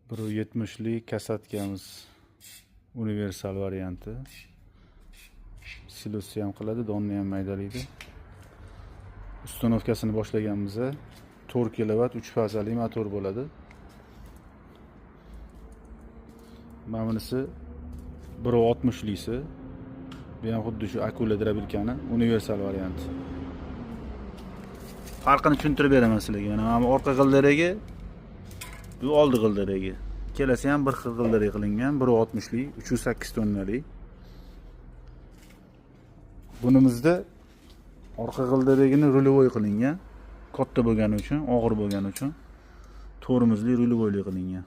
170 kasatkamiz universal varianti. Silosni ham qiladi, donni ham maydalaydi. Ustanovkasini boshlaganimizda 4 kilovat 3 fazali motor bo'ladi. Mana bunisi 160lisi. Bu ham xuddi shu akula drabilkani universal varianti. Farqini tushuntirib beraman sizlarga. Mana bu orqa g'ildiragi, bu oldi g'ildiragi. Kelasi ham bir xil g'ildirak qilingan, 160lik, 308 tonnalik. Bunimizda orqa g'ildiragini rulovoy qilingan, katta bo'lgani uchun, og'ir bo'lgani uchun to'rimizli rulovoyli qilingan.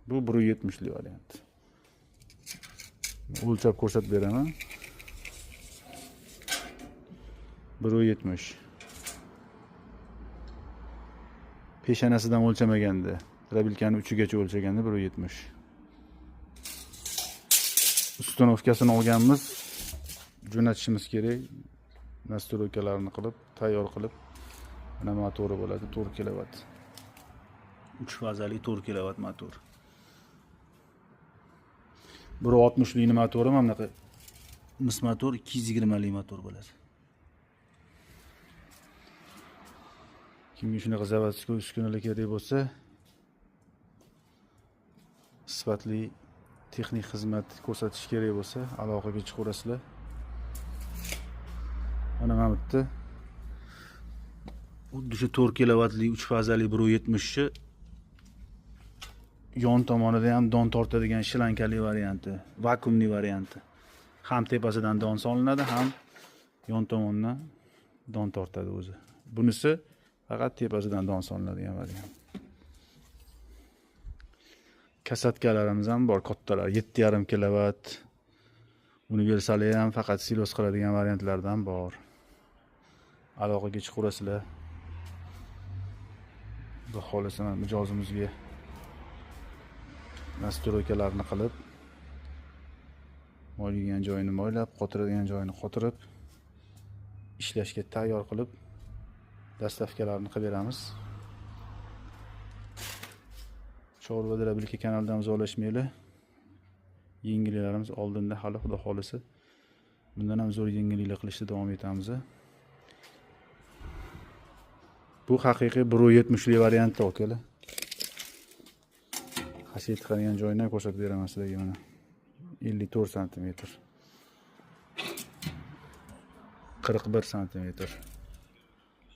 Bu 170lik variant. O'lchab ko'rsatib beraman. 170. Peshanasidan o'lchamaganda, drabilkani uchigacha o'lchaganda 170. Ustanovkasini olganmiz, jo'natishimiz kerak. Nastroykalarni qilib, tayyor qilib, mana motori bo'ladi 4 kilovat. 3 fazali 4 kilovat motor. 160lik motori mana bunaqa mis motor 220lik motor bo'ladi. Kimga shunaqa zavodskiy uskunalar kerak bo'lsa, sifatli texnik xizmat ko'rsatish kerak bo'lsa, aloqaga chiqaverasizlar. Mana bu yerda xuddi shu 4 kilovatli 3 fazali 170 chi yon tomonida ham don tortadigan shlankali varianti, vakuumli varianti. Ham tepasidan don solinadi, ham yon tomondan don tortadi o'zi. Bunisi faqat tepasidan don solinadigan variant. Kasatkalarimiz ham bor, kattalar 7,5 kilovat. Universal ham faqat silos qiladigan variantlardan bor. Aloqaga chiqaverasizlar. Xudo xolasa mijozimizga nastroykalarni qilib, moylagan joyini moylab, qotiradigan joyini qotirib, ishlashga tayyor qilib, dastavkalarni qilib beramiz. Chorva drabilka kanalidan uzoqlashmaylar. Yengilliklarimiz oldinda hali, xudo xolasa. Bundan ham zo'r yengilliklar qilishda davom etamiz. Bu haqiqiy 170lik variantda okalar. Hashay tiqadigan joyini ko'rsatib beraman sizlarga mana. 54 sm. 41 sm.